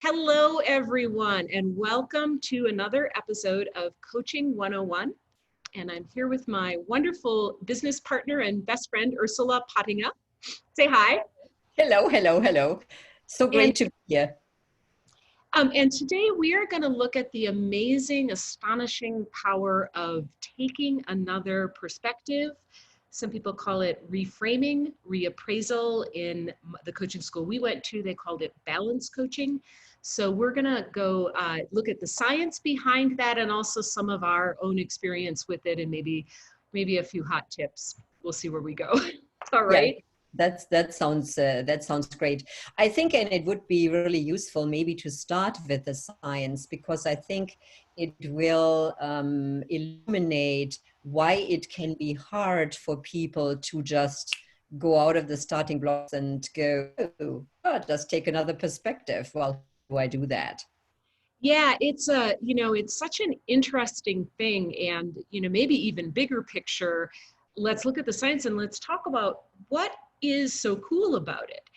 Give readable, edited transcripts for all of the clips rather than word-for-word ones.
Hello, everyone, and welcome to another episode of Coaching 101. And I'm here with my wonderful business partner and best friend, Ursula Pottinga. Say hi. Hello, hello, hello. So And, great to be here. and today we are going to look at the amazing, astonishing power of taking another perspective. Some people call it reframing, reappraisal. In the coaching school we went to, they called it balance coaching. So we're gonna go look at the science behind that and also some of our own experience with it and maybe a few hot tips. We'll see where we go. All right. Yeah, that sounds great. I think, and it would be really useful maybe to start with the science, because I think it will illuminate why it can be hard for people to just go out of the starting blocks and go, just take another perspective. Well, how do I do that? Yeah, it's such an interesting thing, and maybe even bigger picture, let's look at the science and let's talk about what is so cool about it.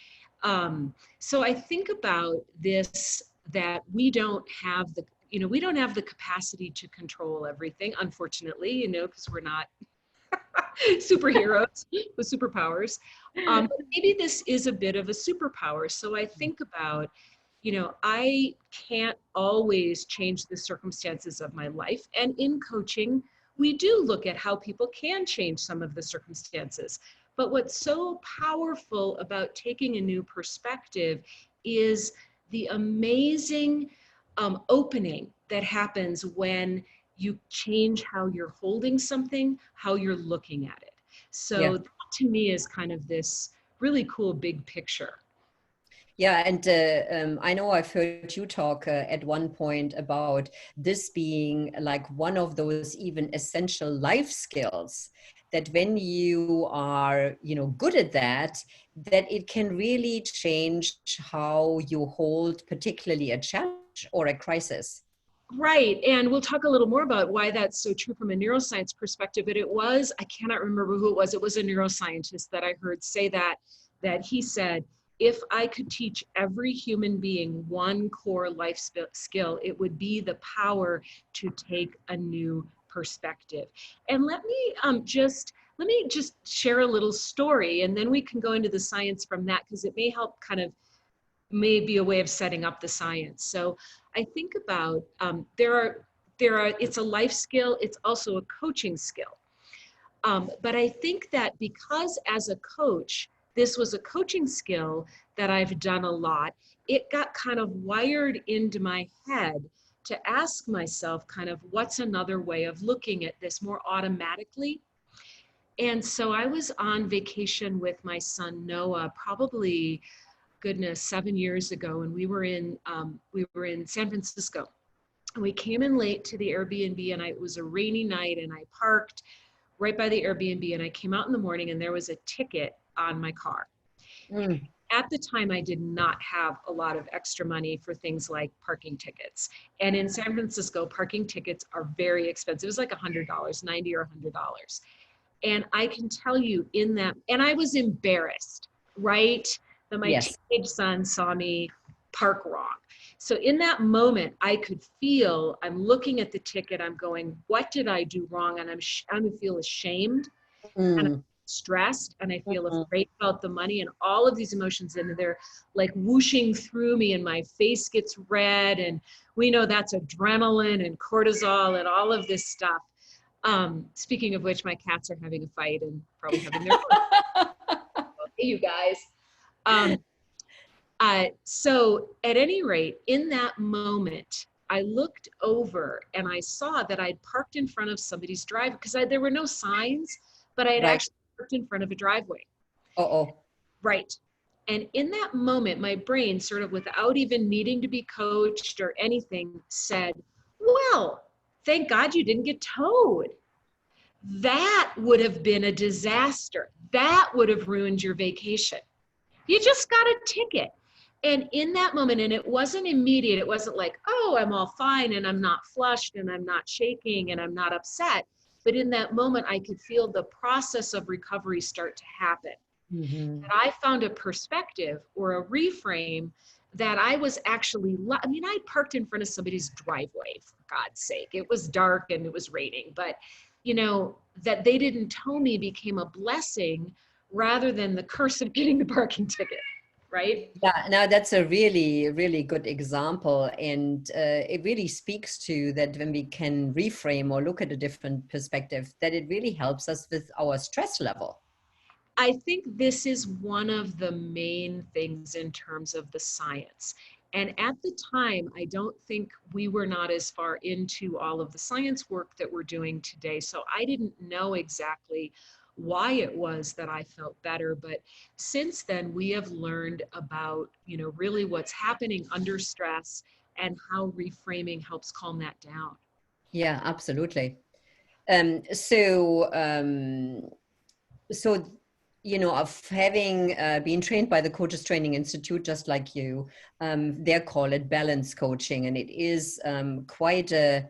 So I think about this, that we don't have the capacity to control everything, unfortunately, because we're not superheroes with superpowers. But maybe this is a bit of a superpower. So I think about, I can't always change the circumstances of my life. And in coaching, we do look at how people can change some of the circumstances. But what's so powerful about taking a new perspective is the amazing opening that happens when you change how you're holding something, how you're looking at it. So that to me is kind of this really cool big picture. Yeah, and I know I've heard you talk at one point about this being like one of those even essential life skills, that when you are, good at that, that it can really change how you hold particularly a challenge or a crisis. Right, and we'll talk a little more about why that's so true from a neuroscience perspective, but I cannot remember who it was a neuroscientist that I heard say that he said, if I could teach every human being one core life skill, it would be the power to take a new perspective. And let me just share a little story, and then we can go into the science from that, because it may help may be a way of setting up the science. So I think about it's a life skill. It's also a coaching skill. But I think that because as a coach, this was a coaching skill that I've done a lot, it got kind of wired into my head to ask myself kind of what's another way of looking at this more automatically. And so I was on vacation with my son Noah, probably 7 years ago, and we were in San Francisco. We came in late to the Airbnb, and it was a rainy night, and I parked right by the Airbnb, and I came out in the morning, and there was a ticket on my car. At the time, I did not have a lot of extra money for things like parking tickets. And in San Francisco, parking tickets are very expensive. It was like $100, $90 or $100. And I can tell you in that, and I was embarrassed, right? That my teenage son saw me park wrong. So in that moment, I could feel, I'm looking at the ticket, I'm going, what did I do wrong? And I feel ashamed, and I'm stressed, and I feel afraid about the money, and all of these emotions, and they're like whooshing through me, and my face gets red, and we know that's adrenaline and cortisol and all of this stuff. Speaking of which, my cats are having a fight and probably having their hey, you guys. So at any rate, in that moment, I looked over and I saw that I'd parked in front of somebody's driveway, because there were no signs, but I had actually parked in front of a driveway. Right. And in that moment, my brain, sort of without even needing to be coached or anything, said, well, thank God you didn't get towed. That would have been a disaster. That would have ruined your vacation. You just got a ticket. And in that moment, and it wasn't immediate, it wasn't like, oh, I'm all fine and I'm not flushed and I'm not shaking and I'm not upset. But in that moment, I could feel the process of recovery start to happen. And I found a perspective or a reframe that I was actually, I mean, I parked in front of somebody's driveway, for God's sake. It was dark and it was raining, but you know, that they didn't tow me became a blessing rather than the curse of getting the parking ticket, right? Yeah, now that's a really, really good example. And it really speaks to that when we can reframe or look at a different perspective, that it really helps us with our stress level. I think this is one of the main things in terms of the science. And at the time, I don't think we were not as far into all of the science work that we're doing today. So I didn't know exactly why it was that I felt better. But since then, we have learned about, you know, really what's happening under stress and how reframing helps calm that down. Yeah, absolutely. Um, so, um, so, you know, of having been trained by the Coaches Training Institute, just like you, they call it balance coaching, and it is quite an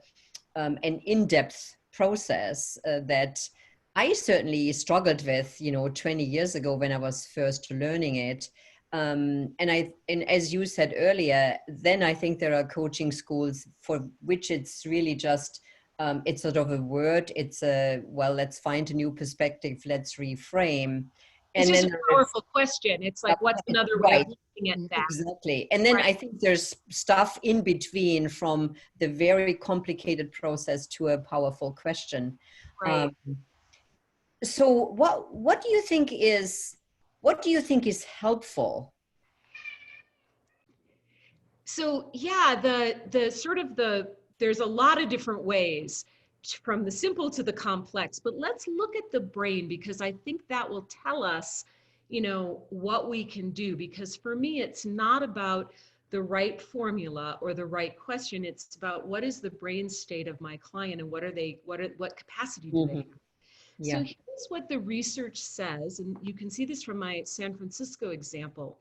in-depth process that I certainly struggled with, you know, 20 years ago when I was first learning it. And as you said earlier, then I think there are coaching schools for which it's really just it's sort of a word. It's a, well, let's find a new perspective. Let's reframe. It's And just then a there's, powerful question. It's like, what's another way of right, looking at that? exactly. And then Right. I think there's stuff in between, from the very complicated process to a powerful question. Right. Um, so what do you think is helpful? So yeah, the sort of there's a lot of different ways from the simple to the complex, but let's look at the brain because I think that will tell us, you know, what we can do. Because for me, it's not about the right formula or the right question. It's about what is the brain state of my client and what capacity do they Mhm. have? So Yeah. here's what the research says, and you can see this from my San Francisco example,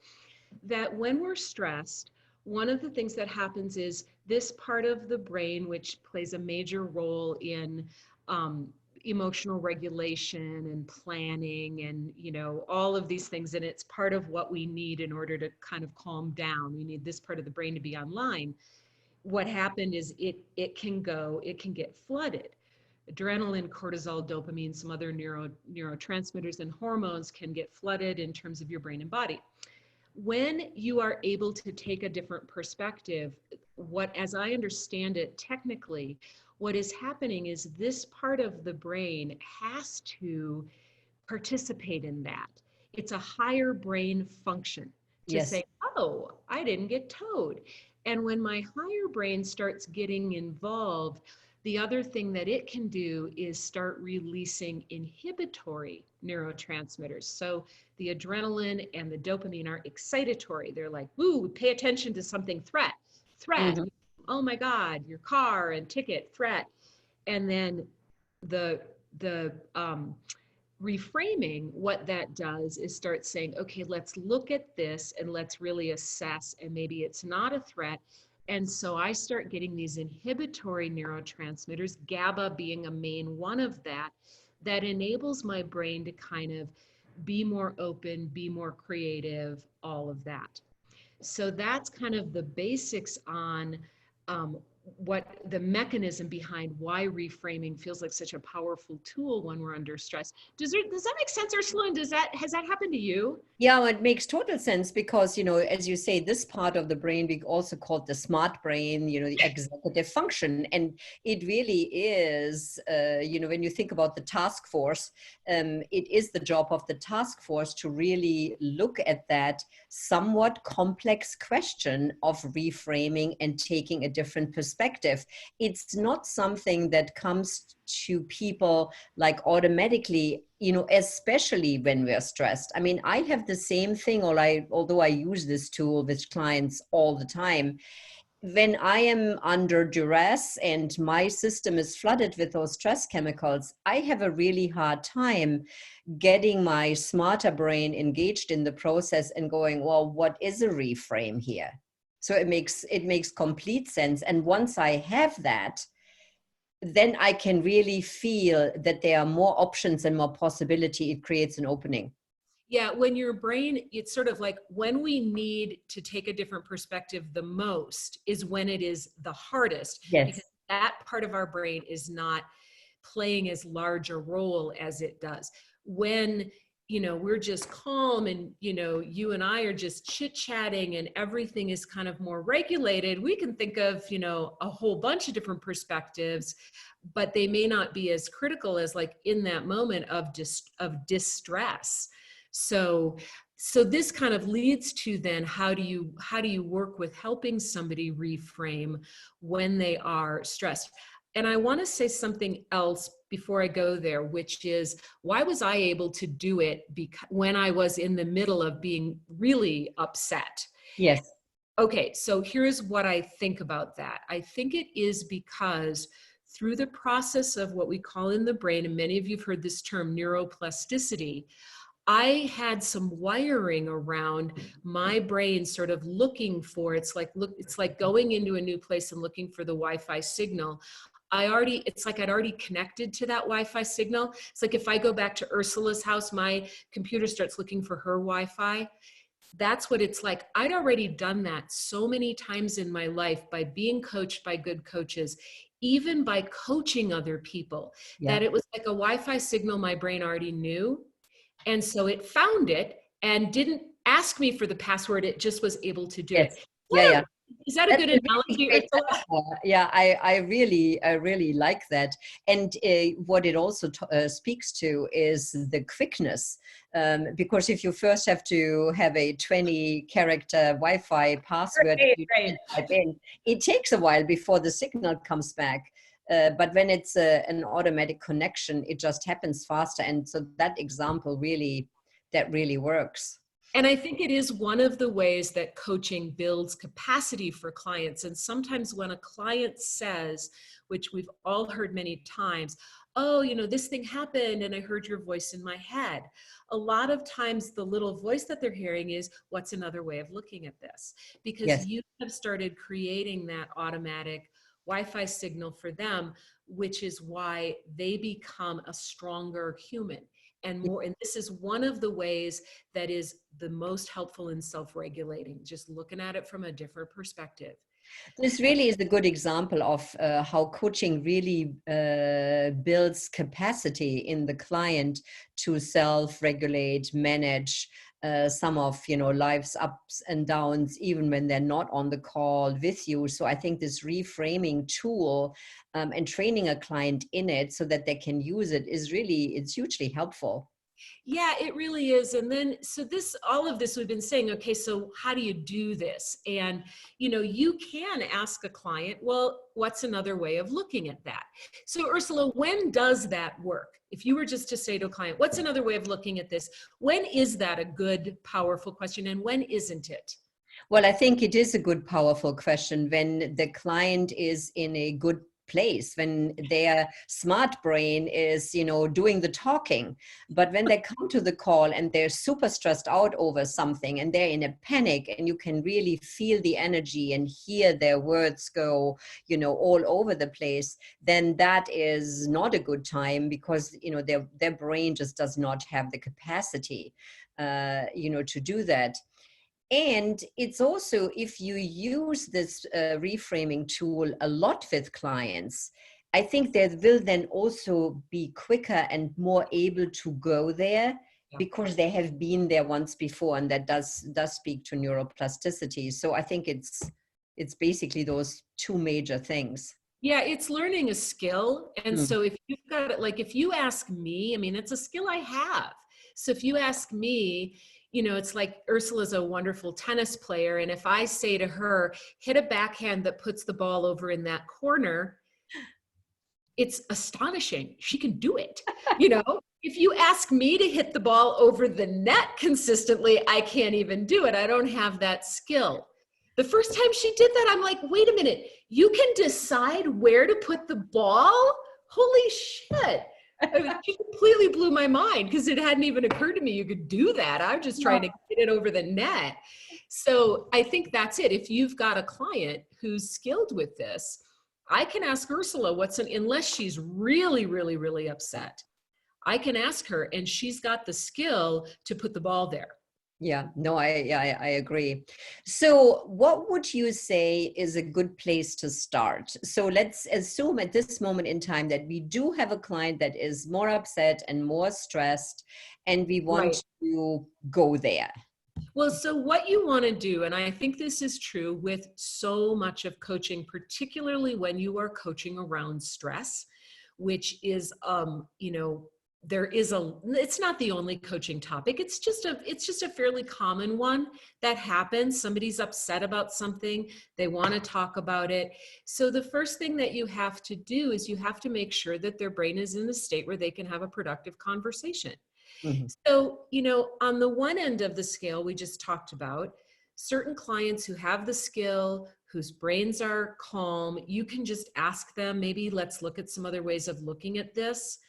that when we're stressed, one of the things that happens is this part of the brain, which plays a major role in um, emotional regulation and planning and, you know, all of these things, and it's part of what we need in order to kind of calm down. We need this part of the brain to be online. What happened is it can get flooded. Adrenaline, cortisol, dopamine, some other neurotransmitters and hormones can get flooded in terms of your brain and body. When you are able to take a different perspective, what, as I understand it technically, what is happening is this part of the brain has to participate in that. It's a higher brain function to Yes. say, oh, I didn't get towed. And when my higher brain starts getting involved, the other thing that it can do is start releasing inhibitory neurotransmitters. So the adrenaline and the dopamine are excitatory. They're like, woo, pay attention to something, threat. Mhm. Oh my God, your car and ticket, threat. And then the reframing, what that does is start saying, okay, let's look at this and let's really assess, and maybe it's not a threat. And so I start getting these inhibitory neurotransmitters, GABA being a main one of that, that enables my brain to kind of be more open, be more creative, all of that. So that's kind of the basics on um, what the mechanism behind why reframing feels like such a powerful tool when we're under stress. Does that make sense, Ursula? And has that happened to you? Yeah, well, it makes total sense because, you know, as you say, this part of the brain we also call the smart brain, you know, the executive function. And it really is, you know, when you think about the task force, it is the job of the task force to really look at that somewhat complex question of reframing and taking a different perspective. It's not something that comes to people like automatically, you know, especially when we're stressed. I mean, I have the same thing, although I use this tool with clients all the time. When I am under duress and my system is flooded with those stress chemicals, I have a really hard time getting my smarter brain engaged in the process and going, well, what is a reframe here? So it makes complete sense. And once I have that, then I can really feel that there are more options and more possibility. It creates an opening. Yeah, when your brain, it's sort of like when we need to take a different perspective the most is when it is the hardest, because Yes. that part of our brain is not playing as large a role as it does. When, we're just calm and, you and I are just chit-chatting and everything is kind of more regulated, we can think of, a whole bunch of different perspectives, but they may not be as critical as like in that moment of distress. So this kind of leads to then how do you work with helping somebody reframe when they are stressed? And I want to say something else before I go there, which is, why was I able to do it when I was in the middle of being really upset? Yes. Okay, so here's what I think about that. I think it is because through the process of what we call in the brain, and many of you have heard this term neuroplasticity, I had some wiring around my brain sort of looking for, it's like going into a new place and looking for the Wi-Fi signal. It's like I'd already connected to that Wi-Fi signal. It's like if I go back to Ursula's house, my computer starts looking for her Wi-Fi. That's what it's like. I'd already done that so many times in my life by being coached by good coaches, even by coaching other people, Yeah. that it was like a Wi-Fi signal my brain already knew. And so it found it and didn't ask me for the password. It just was able to do Yes. it. Yeah. Yeah. Is that a That's good a really analogy, great Ursula? metaphor. Yeah, I really like that. And what it also speaks to is the quickness. Because if you first have to have a 20-character Wi-Fi password you Right. type in, it takes a while before the signal comes back. But when it's an automatic connection, it just happens faster. And so that example really works. And I think it is one of the ways that coaching builds capacity for clients. And sometimes when a client says, which we've all heard many times, oh, this thing happened and I heard your voice in my head. A lot of times the little voice that they're hearing is, what's another way of looking at this? Because Yes. you have started creating that automatic Wi-Fi signal for them, which is why they become a stronger human. And this is one of the ways that is the most helpful in self-regulating, just looking at it from a different perspective. This really is a good example of how coaching really builds capacity in the client to self-regulate, manage some of life's ups and downs, even when they're not on the call with you. So I think this reframing tool and training a client in it so that they can use it it's hugely helpful. Yeah, it really is. And then, so all of this we've been saying, okay, so how do you do this? And, you can ask a client, well, what's another way of looking at that? So Ursula, when does that work? If you were just to say to a client, what's another way of looking at this? When is that a good, powerful question? And when isn't it? Well, I think it is a good, powerful question when the client is in a good place, when their smart brain is, doing the talking. But when they come to the call and they're super stressed out over something and they're in a panic and you can really feel the energy and hear their words go, all over the place, then that is not a good time because, their brain just does not have the capacity, to do that. And it's also, if you use this reframing tool a lot with clients, I think they will then also be quicker and more able to go there because they have been there once before, and that does speak to neuroplasticity. So I think it's basically those two major things. Yeah, it's learning a skill. And Mm. so if you've got it, like if you ask me, I mean, it's a skill I have. So if you ask me, it's like Ursula's a wonderful tennis player. And if I say to her, hit a backhand that puts the ball over in that corner, it's astonishing. She can do it. If you ask me to hit the ball over the net consistently, I can't even do it. I don't have that skill. The first time she did that, I'm like, wait a minute, you can decide where to put the ball? Holy shit. I mean, she completely blew my mind because it hadn't even occurred to me you could do that. I'm just trying to get it over the net. So I think that's it. If you've got a client who's skilled with this, I can ask Ursula unless she's really, really, really upset. I can ask her and she's got the skill to put the ball there. Yeah, no, I agree. So what would you say is a good place to start? So let's assume at this moment in time that we do have a client that is more upset and more stressed, and we want to go there. Well, so what you want to do, and I think this is true with so much of coaching, particularly when you are coaching around stress, which is, there is it's not the only coaching topic. It's just a fairly common one that happens. Somebody's upset about something. They want to talk about it. So the first thing that you have to do is you have to make sure that their brain is in the state where they can have a productive conversation. Mm-hmm. So, on the one end of the scale we just talked about, certain clients who have the skill, whose brains are calm, you can just ask them, maybe let's look at some other ways of looking at this.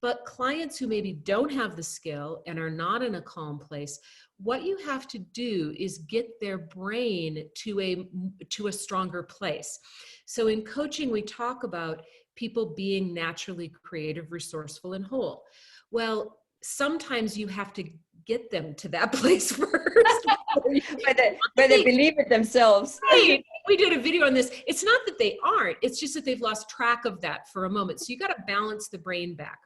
But clients who maybe don't have the skill and are not in a calm place, what you have to do is get their brain to a stronger place. So in coaching, we talk about people being naturally creative, resourceful, and whole. Well, sometimes you have to get them to that place first. But they believe it themselves. Right. We did a video on this. It's not that they aren't, it's just that they've lost track of that for a moment. So you got to balance the brain back.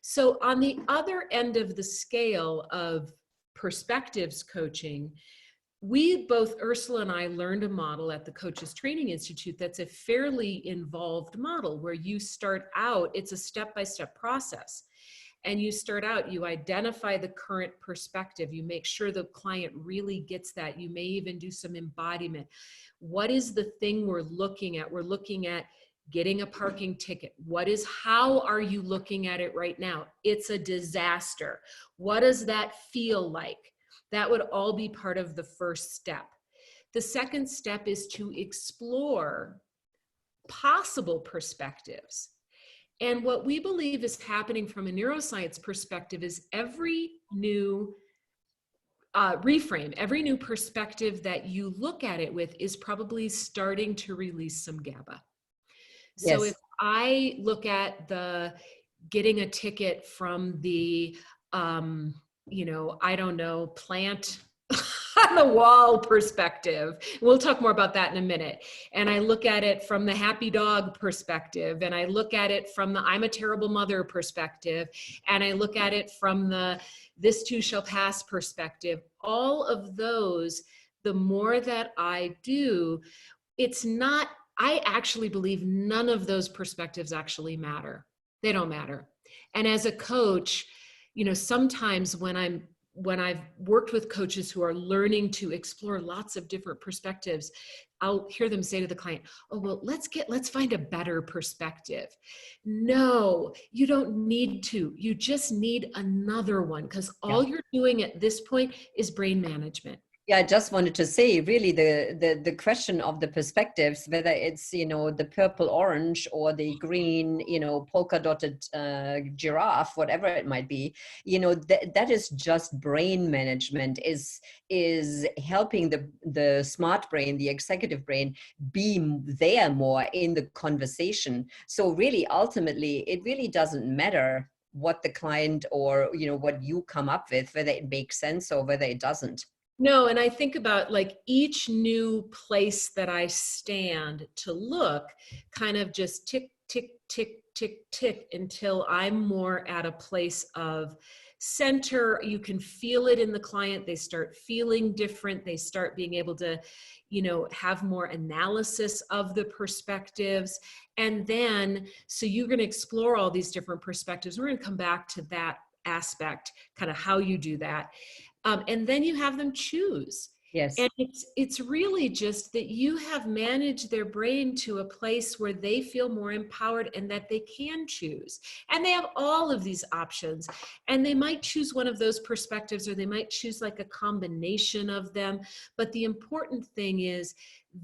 So on the other end of the scale of perspectives coaching, we both, Ursula and I, learned a model at the Coaches Training Institute that's a fairly involved model where you start out, it's a step-by-step process. And you start out, you identify the current perspective, you make sure the client really gets that. You may even do some embodiment. What is the thing we're looking at? We're looking at getting a parking ticket. How are you looking at it right now? It's a disaster. What does that feel like? That would all be part of the first step. The second step is to explore possible perspectives. And what we believe is happening from a neuroscience perspective is every new reframe, every new perspective that you look at it with is probably starting to release some GABA. So if I look at the getting a ticket from the, I don't know, plant on the wall perspective, we'll talk more about that in a minute. And I look at it from the happy dog perspective, and I look at it from the I'm a terrible mother perspective, and I look at it from the this too shall pass perspective. All of those, the more that I do, I actually believe none of those perspectives actually matter. They don't matter. And as a coach, sometimes when I've worked with coaches who are learning to explore lots of different perspectives, I'll hear them say to the client, oh, well, let's find a better perspective. No, you don't need to. You just need another one, because all you're doing at this point is brain management. Yeah, I just wanted to say, really, the question of the perspectives, whether it's, the purple orange or the green, polka dotted giraffe, whatever it might be, that is just brain management, is helping the smart brain, the executive brain, be there more in the conversation. So really, ultimately, it really doesn't matter what the client or, what you come up with, whether it makes sense or whether it doesn't. No, and I think about like each new place that I stand to look, kind of just tick, tick, tick, tick, tick, until I'm more at a place of center. You can feel it in the client. They start feeling different. They start being able to, have more analysis of the perspectives. And then, so you're going to explore all these different perspectives. We're going to come back to that aspect, kind of how you do that. And then you have them choose. Yes. And it's really just that you have managed their brain to a place where they feel more empowered and that they can choose. And they have all of these options. And they might choose one of those perspectives, or they might choose like a combination of them. But the important thing is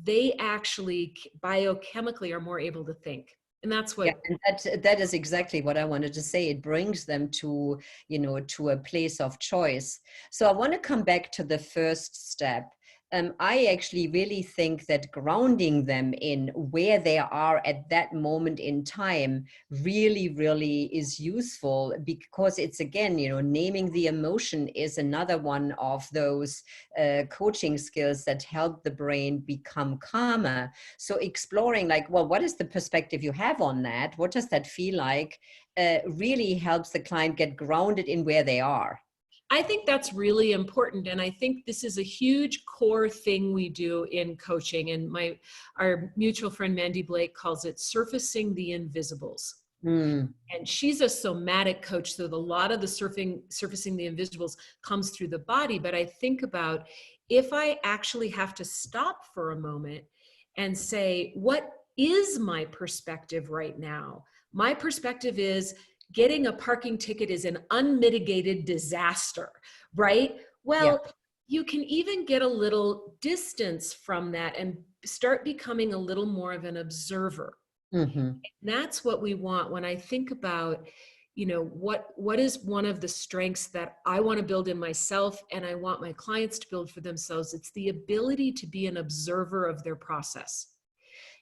they actually biochemically are more able to think. And that's what. Yeah, and that is exactly what I wanted to say. It brings them to, to a place of choice. So I want to come back to the first step. I actually really think that grounding them in where they are at that moment in time really, really is useful, because it's, again, naming the emotion is another one of those coaching skills that help the brain become calmer. So exploring, like, well, what is the perspective you have on that? What does that feel like? Really helps the client get grounded in where they are. I think that's really important. And I think this is a huge core thing we do in coaching. And our mutual friend, Mandy Blake, calls it surfacing the invisibles. Mm. And she's a somatic coach. So a lot of the surfacing the invisibles comes through the body. But I think about, if I actually have to stop for a moment and say, what is my perspective right now? My perspective is, getting a parking ticket is an unmitigated disaster, right? Well, Yeah. you can even get a little distance from that and start becoming a little more of an observer. Mm-hmm. That's what we want. When I think about, what is one of the strengths that I want to build in myself and I want my clients to build for themselves, it's the ability to be an observer of their process.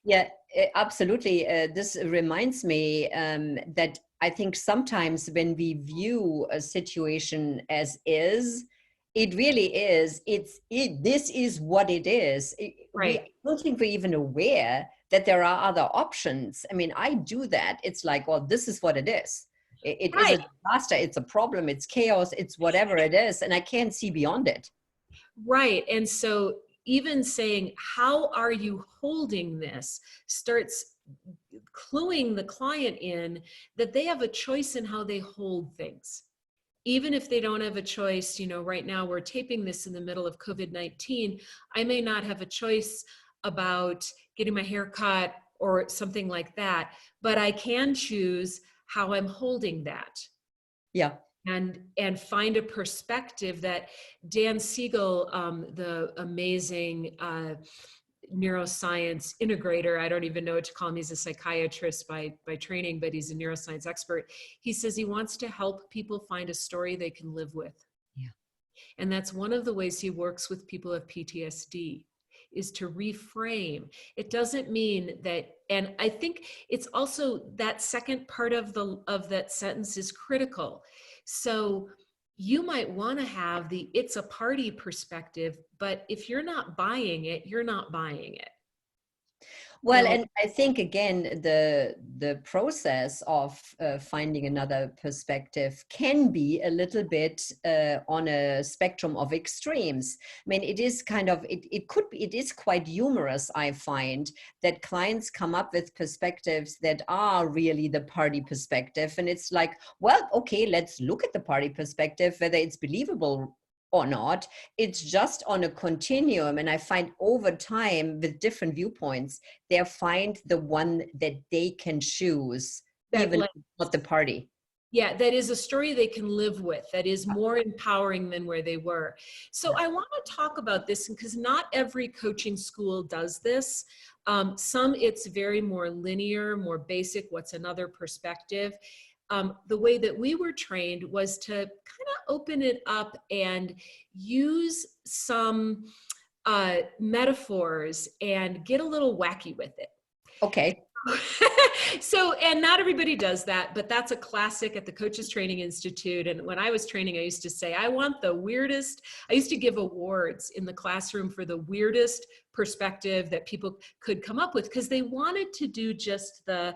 Yeah, absolutely. This reminds me that I think sometimes when we view a situation as is, it really is. This is what it is. Right. I don't think we're even aware that there are other options. I mean, I do that. It's like, well, this is what it is. It is a Right. disaster. It's a problem. It's chaos. It's whatever it is. And I can't see beyond it. Right. And so even saying, how are you holding this, starts cluing the client in that they have a choice in how they hold things. Even if they don't have a choice, right now we're taping this in the middle of COVID-19, I may not have a choice about getting my hair cut or something like that, but I can choose how I'm holding that. Yeah. And find a perspective that Dan Siegel, the amazing neuroscience integrator, I don't even know what to call him, he's a psychiatrist by training, but he's a neuroscience expert. He says he wants to help people find a story they can live with. Yeah. And that's one of the ways he works with people of PTSD, is to reframe. It doesn't mean that, and I think it's also that second part of that sentence is critical. So you might want to have the it's a party perspective, but if you're not buying it, you're not buying it. Well, So, and I think, again, the process of finding another perspective can be a little bit on a spectrum of extremes. I mean, it is kind of, it is quite humorous, I find, that clients come up with perspectives that are really the party perspective. And it's like, well, okay, let's look at the party perspective, whether it's believable or not. It's just on a continuum. And I find over time, with different viewpoints, they find the one that they can choose, that even not the party. yeah, that is a story they can live with, that is more empowering than where they were. So I want to talk about this because not every coaching school does this. Some it's very more linear, more basic, what's another perspective. The way that we were trained was to kind of open it up and use some metaphors and get a little wacky with it. Okay. So, and not everybody does that, but that's a classic at the Coaches Training Institute. And when I was training, I used to say, I want the weirdest, I used to give awards in the classroom for the weirdest perspective that people could come up with, because they wanted to do just the,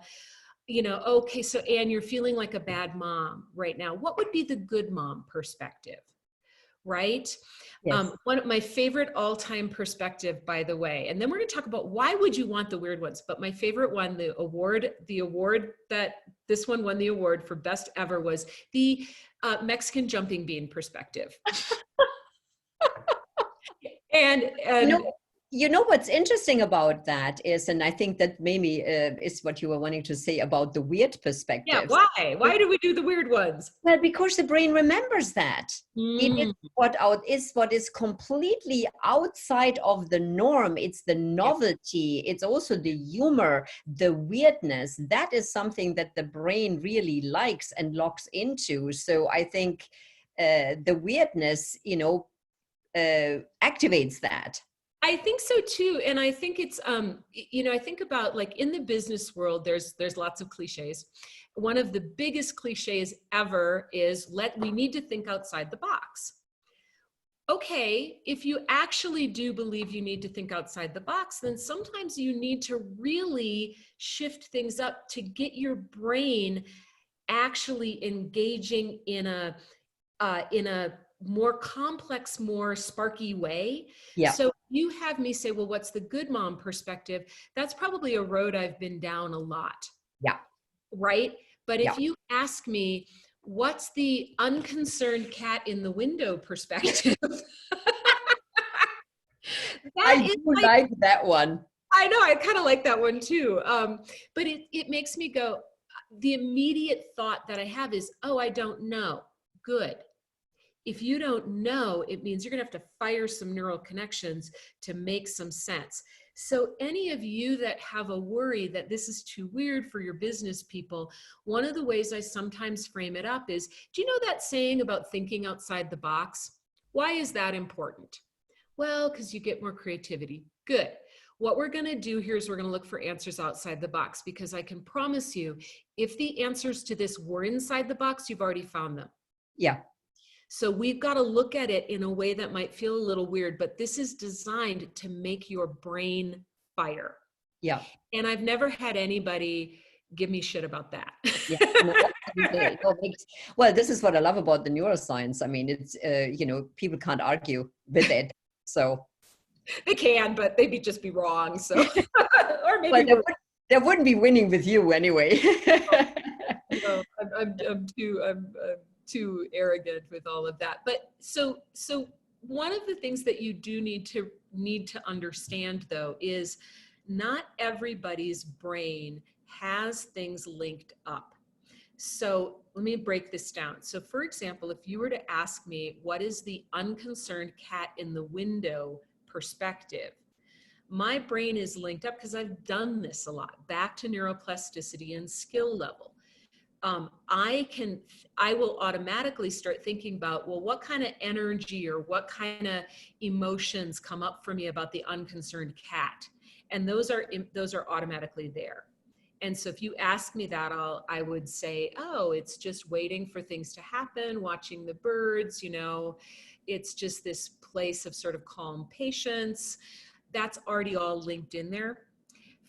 okay, so Anne, you're feeling like a bad mom right now. What would be the good mom perspective? Right? Yes. One of my favorite all-time perspective, by the way, and then we're going to talk about why would you want the weird ones, but my favorite one, the award that this one won the award for best ever, was the Mexican jumping bean perspective. and You know what's interesting about that is, and I think that maybe is what you were wanting to say about the weird yeah, perspectives. why do we do the weird ones? Well, because the brain remembers that. It is what is completely outside of the norm. It's the novelty. It's also the humor, the weirdness. That is something that the brain really likes and locks into. So I think the weirdness, activates that. I think so too. And I think it's, I think about like in the business world, there's lots of cliches. One of the biggest cliches ever is we need to think outside the box. Okay, if you actually do believe you need to think outside the box, then sometimes you need to really shift things up to get your brain actually engaging in a more complex, more sparky way. Yeah. So you have me say, well, what's the good mom perspective? That's probably a road I've been down a lot. Yeah. Right? But Yeah. if you ask me, what's the unconcerned cat in the window perspective? I do like that one. I know, I kind of like that one too. But it makes me go, the immediate thought that I have is, oh, I don't know. Good. If you don't know, it means you're going to have to fire some neural connections to make some sense. So any of you that have a worry that this is too weird for your business people, one of the ways I sometimes frame it up is, do you know that saying about thinking outside the box? Why is that important? Well, because you get more creativity. Good. What we're going to do here is we're going to look for answers outside the box, because I can promise you, if the answers to this were inside the box, you've already found them. Yeah. So we've got to look at it in a way that might feel a little weird, but this is designed to make your brain fire. Yeah. And I've never had anybody give me shit about that. Yeah. No, well, this is what I love about the neuroscience. I mean, it's, people can't argue with it. So they can, but they'd just be wrong. So, or maybe they wouldn't be winning with you anyway. No, I'm too arrogant with all of that. But so one of the things that you do need to understand, though, is not everybody's brain has things linked up. So let me break this down. So for example, if you were to ask me, what is the unconcerned cat in the window perspective? My brain is linked up because I've done this a lot, back to neuroplasticity and skill level. I will automatically start thinking about, well, what kind of energy or what kind of emotions come up for me about the unconcerned cat? And those are automatically there. And so if you ask me that, I would say, oh, it's just waiting for things to happen, watching the birds, it's just this place of sort of calm patience. That's already all linked in there.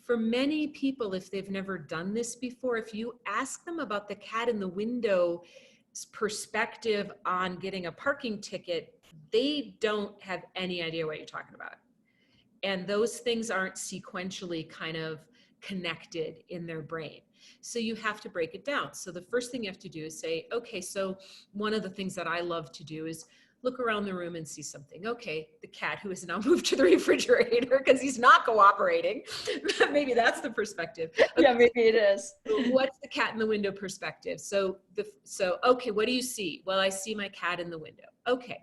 For many people, if they've never done this before, if you ask them about the cat in the window perspective on getting a parking ticket, they don't have any idea what you're talking about. And those things aren't sequentially kind of connected in their brain. So you have to break it down. So the first thing you have to do is say, okay, so one of the things that I love to do is look around the room and see something. Okay, the cat who has now moved to the refrigerator because he's not cooperating. Maybe that's the perspective. Okay. Yeah, maybe it is. What's the cat in the window perspective? So okay, what do you see? Well, I see my cat in the window. Okay,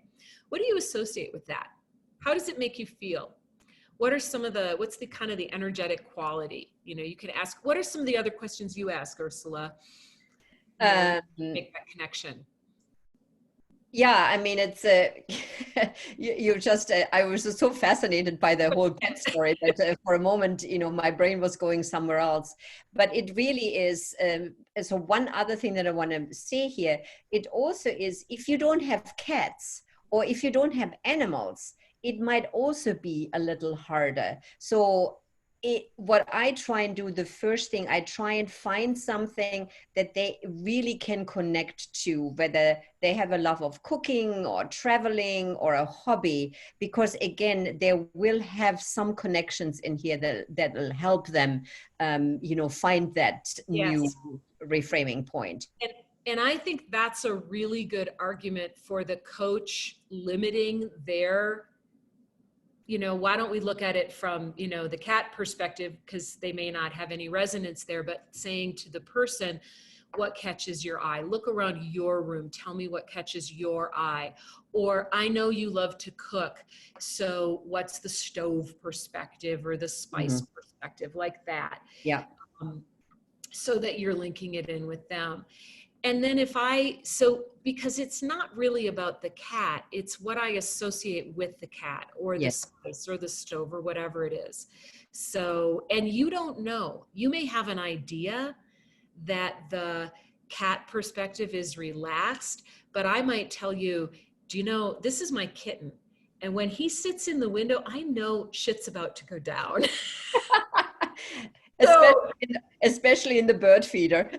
what do you associate with that? How does it make you feel? What are what's the kind of the energetic quality? You can ask, what are some of the other questions you ask, Ursula? Make that connection. Yeah, I mean, it's I was just so fascinated by the whole cat story that for a moment, my brain was going somewhere else. But it really is. So one other thing that I want to say here, it also is, if you don't have cats or if you don't have animals, it might also be a little harder. So what I try and do, the first thing, I try and find something that they really can connect to, whether they have a love of cooking or traveling or a hobby, because again, they will have some connections in here that will help them, find that new reframing point. And I think that's a really good argument for the coach limiting their, why don't we look at it from, the cat perspective, because they may not have any resonance there, but saying to the person, what catches your eye? Look around your room. Tell me what catches your eye. Or I know you love to cook. So what's the stove perspective or the spice perspective, like that? Yeah. So that you're linking it in with them. And then because it's not really about the cat, it's what I associate with the cat or the Yes. spice or the stove or whatever it is. So, and you don't know, you may have an idea that the cat perspective is relaxed, but I might tell you, do you know, this is my kitten. And when he sits in the window, I know shit's about to go down. especially So especially in the bird feeder.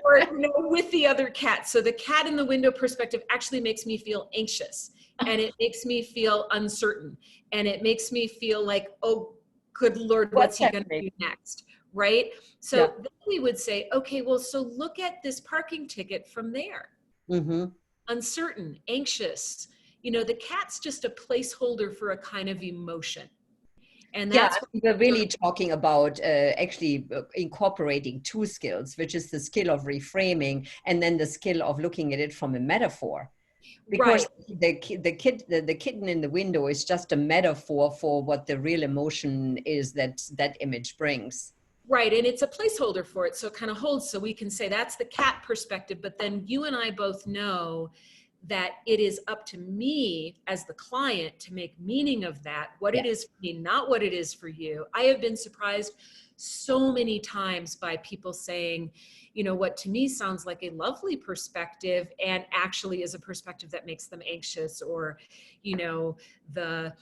right, or with the other cat. So the cat in the window perspective actually makes me feel anxious, and it makes me feel uncertain, and it makes me feel like, oh, good Lord, what's What's he going to happening? do next? Right? Yeah. So then we would say, okay, well, so look at this parking ticket from there. Mm-hmm. Uncertain, anxious. The cat's just a placeholder for a kind of emotion. And Yeah, that's what we're really talking about actually incorporating two skills, which is the skill of reframing and then the skill of looking at it from a metaphor. Because right. the kitten in the window is just a metaphor for what the real emotion is that that image brings. Right. And it's a placeholder for it. So it kind of holds. So we can say that's the cat perspective. But then you and I both know that it is up to me as the client to make meaning of that, what Yeah. it is for me, not what it is for you. I have been surprised so many times by people saying, what to me sounds like a lovely perspective and actually is a perspective that makes them anxious or, the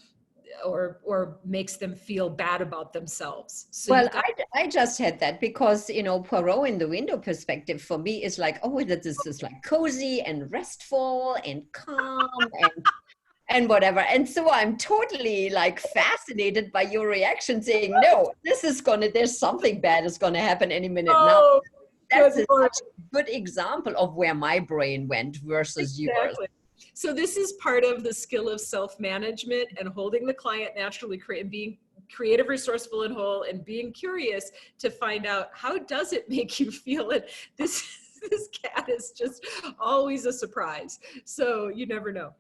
or makes them feel bad about themselves. So Well, you've got I just had that because, Poirot in the window perspective for me is like, oh, that this is like cozy and restful and calm and whatever. And so I'm totally like fascinated by your reaction saying, no, there's something bad is going to happen any minute now. oh, That's good Lord. such a good example of where my brain went versus yours. Exactly. So this is part of the skill of self-management and holding the client naturally, and being creative, resourceful, and whole, and being curious to find out how does it make you feel. And this cat is just always a surprise. So you never know.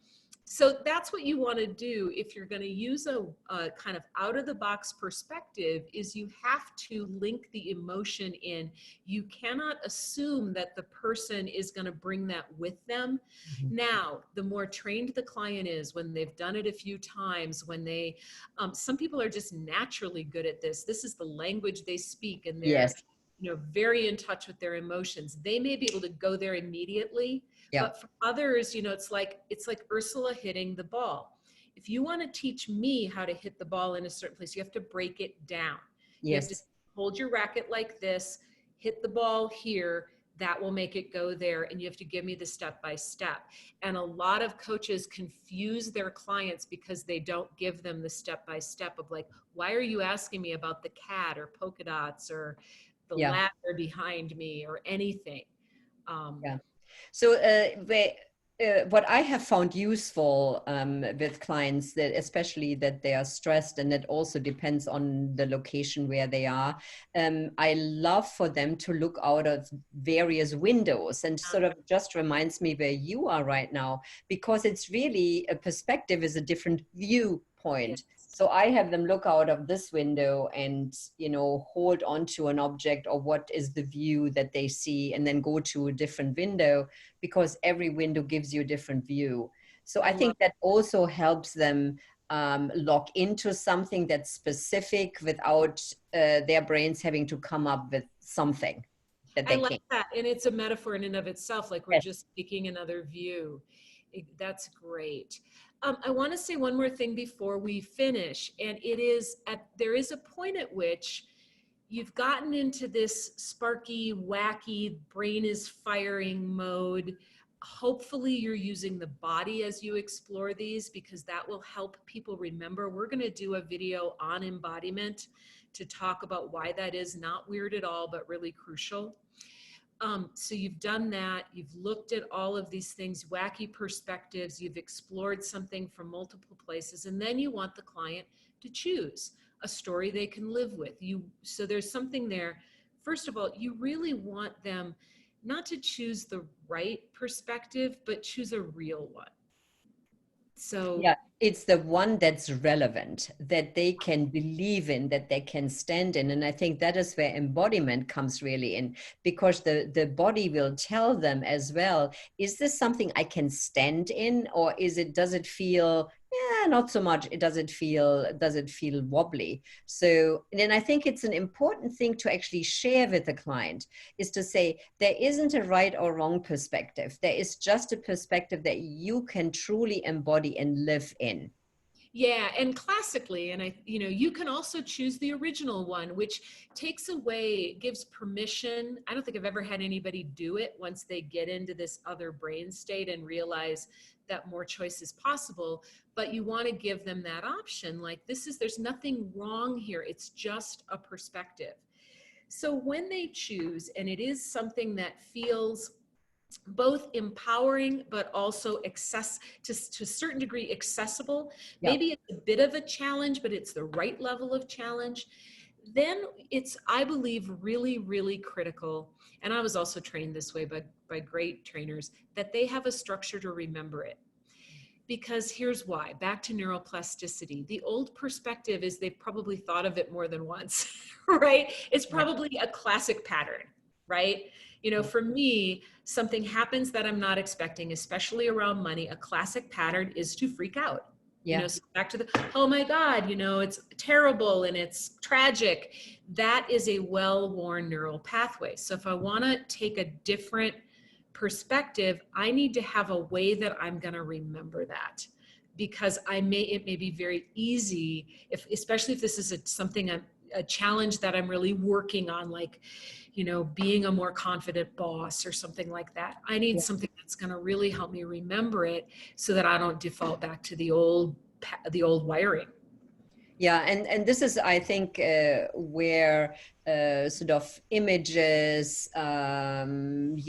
So that's what you want to do if you're going to use a kind of out of the box perspective, is you have to link the emotion in. You cannot assume that the person is going to bring that with them. Mhm. Now, the more trained the client is, when they've done it a few times, when they, some people are just naturally good at this. This is the language they speak, and they're, Yes. very in touch with their emotions. They may be able to go there immediately, Yeah. but for others, it's like Ursula hitting the ball. If you want to teach me how to hit the ball in a certain place, you have to break it down. You have to Yes. hold your racket like this, hit the ball here, that will make it go there, and you have to give me the step by step. And a lot of coaches confuse their clients because they don't give them the step by step of like, why are you asking me about the cat or polka dots or the Yeah. ladder behind me or anything? Yeah. So what I have found useful with clients, that especially that they are stressed, and that also depends on the location where they are. I love for them to look out of various windows, and sort of just reminds me where you are right now, because it's really a perspective is a different viewpoint. So I have them look out of this window and, hold on to an object or what is the view that they see, and then go to a different window, because every window gives you a different view. So I think that also helps them lock into something that's specific without their brains having to come up with something that I they like can't. that. And it's a metaphor in and of itself, like we're Yes. just taking another view. That's great. I want to say one more thing before we finish, and it is there is a point at which you've gotten into this sparky, wacky, brain is firing mode. Hopefully you're using the body as you explore these, because that will help people remember. We're going to do a video on embodiment to talk about why that is not weird at all, but really crucial. So you've done that, you've looked at all of these things, wacky perspectives, you've explored something from multiple places, and then you want the client to choose a story they can live with. So there's something there. First of all, you really want them not to choose the right perspective, but choose a real one. So Yeah, it's the one that's relevant, that they can believe in, that they can stand in. And I think that is where embodiment comes really in, because the body will tell them as well, is this something I can stand in, or does it feel, yeah, not so much. Does it feel wobbly? So then I think it's an important thing to actually share with the client, is to say, there isn't a right or wrong perspective. There is just a perspective that you can truly embody and live in. yeah, and classically, and you can also choose the original one, which takes away, gives permission. I don't think I've ever had anybody do it once they get into this other brain state and realize that more choice is possible, but you want to give them that option. Like, there's nothing wrong here. It's just a perspective. So when they choose, and it is something that feels both empowering, but also to a certain degree accessible. Yeah. Maybe it's a bit of a challenge, but it's the right level of challenge. Then it's, I believe, really, really critical. And I was also trained this way by great trainers, that they have a structure to remember it. Because here's why, back to neuroplasticity. The old perspective is they've probably thought of it more than once, right? It's probably a classic pattern, right? For me, something happens that I'm not expecting, especially around money. A classic pattern is to freak out. Yeah. So back to oh my God, it's terrible and it's tragic. That is a well-worn neural pathway. So if I want to take a different perspective, I need to have a way that I'm going to remember that, because it may be very easy, especially if this is a challenge that I'm really working on, like, being a more confident boss or something like that. I need something that's going to really help me remember it, so that I don't default back to the old wiring. Yeah, and this is, I think, where sort of images, and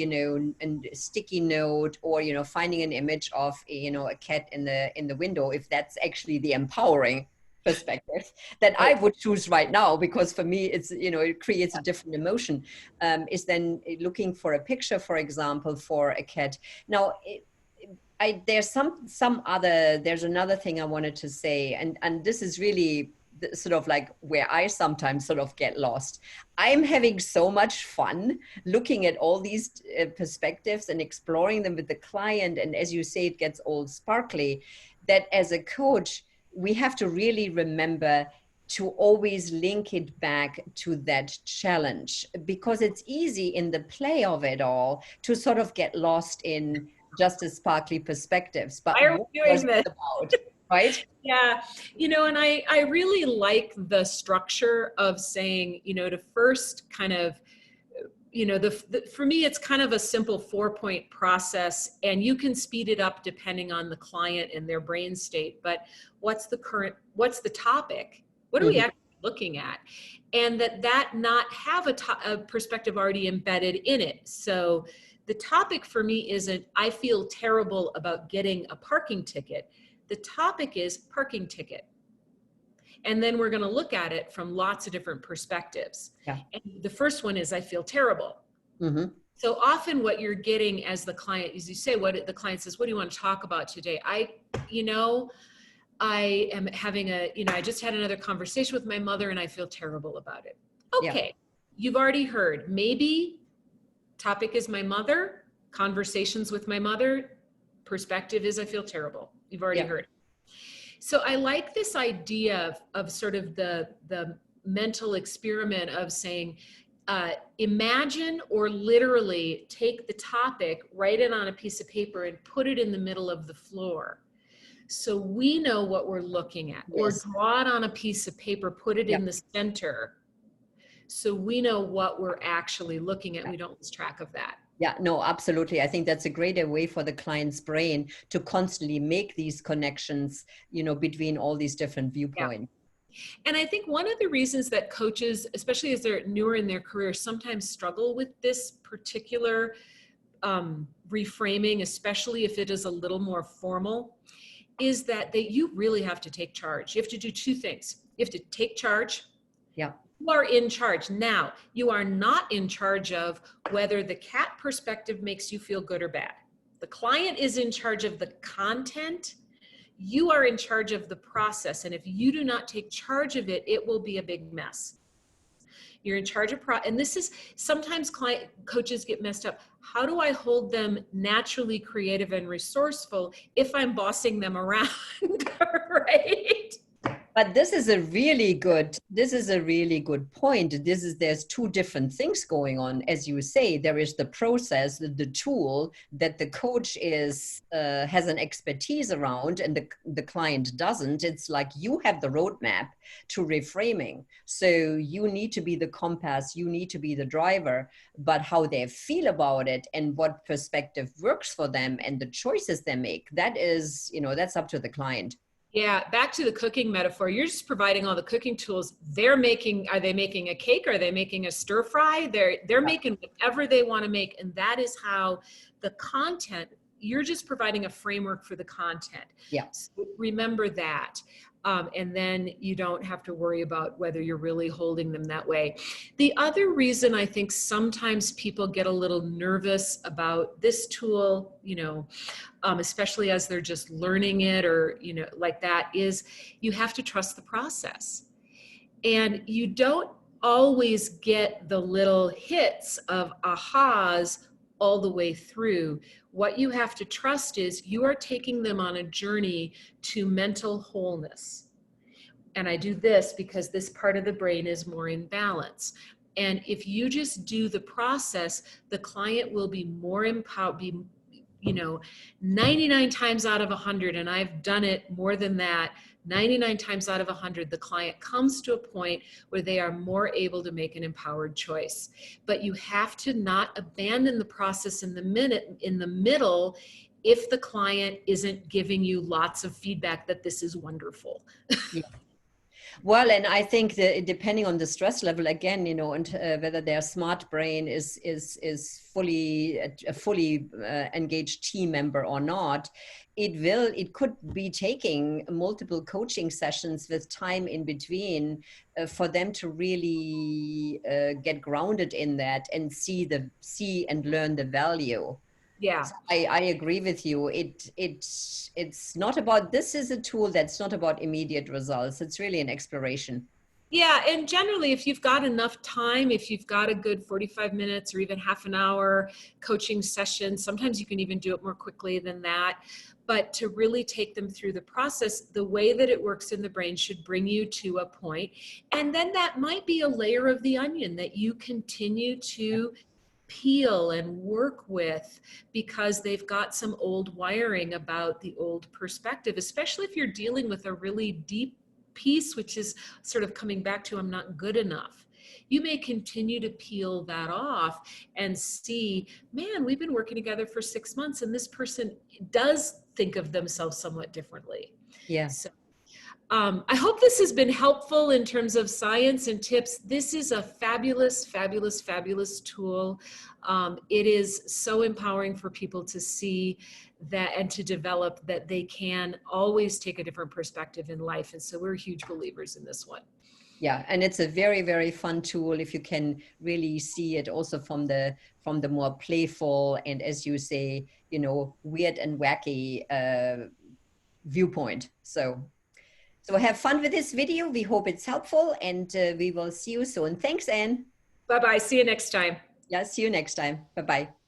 sticky note, or finding an image of a cat in the window, if that's actually the empowering perspective that I would choose right now, because for me it's it creates a different emotion, is then looking for a picture, for example, for a cat. Now, there's there's another thing I wanted to say, and this is really sort of like where I sometimes sort of get lost. I'm having so much fun looking at all these perspectives and exploring them with the client. And as you say, it gets all sparkly, that as a coach, we have to really remember to always link it back to that challenge, because it's easy in the play of it all to sort of get lost in just as sparkly perspectives. But Why are what we was doing this? it about, right? Yeah, and I really like the structure of saying, to first kind of, for me, it's kind of a simple 4-point process, and you can speed it up depending on the client and their brain state. But what's the topic? What are we actually looking at? And that not have a perspective already embedded in it. So the topic for me isn't, I feel terrible about getting a parking ticket. The topic is parking ticket. And then we're going to look at it from lots of different perspectives. Yeah. And the first one is, I feel terrible. Mm-hmm. So often what you're getting as the client is, you say, the client says, what do you want to talk about today? I am having I just had another conversation with my mother and I feel terrible about it. Okay. Yeah. You've already heard, maybe topic is my mother, conversations with my mother, perspective is I feel terrible. You've already heard. So I like this idea of sort of the mental experiment of saying, imagine or literally take the topic, write it on a piece of paper and put it in the middle of the floor. So we know what we're looking at, or draw it on a piece of paper, put it in the center. So we know what we're actually looking at. We don't lose track of that. Yeah, no, absolutely. I think that's a great way for the client's brain to constantly make these connections, between all these different viewpoints. Yeah. And I think one of the reasons that coaches, especially as they're newer in their career, sometimes struggle with this particular reframing, especially if it is a little more formal, is that you really have to take charge. You have to do two things. You have to take charge. Yeah. You are in charge. Now, you are not in charge of whether the cat perspective makes you feel good or bad. The client is in charge of the content. You are in charge of the process. And if you do not take charge of it, it will be a big mess. You're in charge of and this is sometimes client coaches get messed up. How do I hold them naturally creative and resourceful if I'm bossing them around, right? But this is a really good point. There's two different things going on. As you say, there is the process, the tool that the coach has an expertise around and the client doesn't. It's like you have the roadmap to reframing. So you need to be the compass, you need to be the driver, but how they feel about it and what perspective works for them and the choices they make, that's up to the client. Yeah, back to the cooking metaphor. You're just providing all the cooking tools. Are they making a cake? Are they making a stir fry? They're making whatever they want to make. And that is how the content, you're just providing a framework for the content. Yeah. So remember that. And then you don't have to worry about whether you're really holding them that way. The other reason I think sometimes people get a little nervous about this tool, especially as they're just learning it or, like that, is you have to trust the process. And you don't always get the little hits of ahas all the way through. What you have to trust is you are taking them on a journey to mental wholeness. And I do this because this part of the brain is more in balance. And if you just do the process, the client will be more empowered, 99 times out of 100, and I've done it more than that, 99 times out of 100, the client comes to a point where they are more able to make an empowered choice. But you have to not abandon the process in the middle if the client isn't giving you lots of feedback that this is wonderful. Yeah. Well, and I think that depending on the stress level, again, and whether their smart brain is fully a fully engaged team member or not, it could be taking multiple coaching sessions with time in between for them to really get grounded in that and see and learn the value. Yeah. So I agree with you. It's not about, this is a tool that's not about immediate results. It's really an exploration. Yeah, and generally, if you've got enough time, if you've got a good 45 minutes or even half an hour coaching session, sometimes you can even do it more quickly than that. But to really take them through the process, the way that it works in the brain should bring you to a point. And then that might be a layer of the onion that you continue to peel and work with because they've got some old wiring about the old perspective, especially if you're dealing with a really deep piece, which is sort of coming back to I'm not good enough. You may continue to peel that off and see, man, we've been working together for 6 months and this person does think of themselves somewhat differently. Yeah. So I hope this has been helpful in terms of science and tips. This is a fabulous, fabulous, fabulous tool. It is so empowering for people to see that and to develop that they can always take a different perspective in life. And so we're huge believers in this one. Yeah, and it's a very, very fun tool if you can really see it also from the more playful and, as you say, weird and wacky viewpoint. So have fun with this video. We hope it's helpful and we will see you soon. Thanks, Anne. Bye-bye. See you next time. Yeah, see you next time. Bye-bye.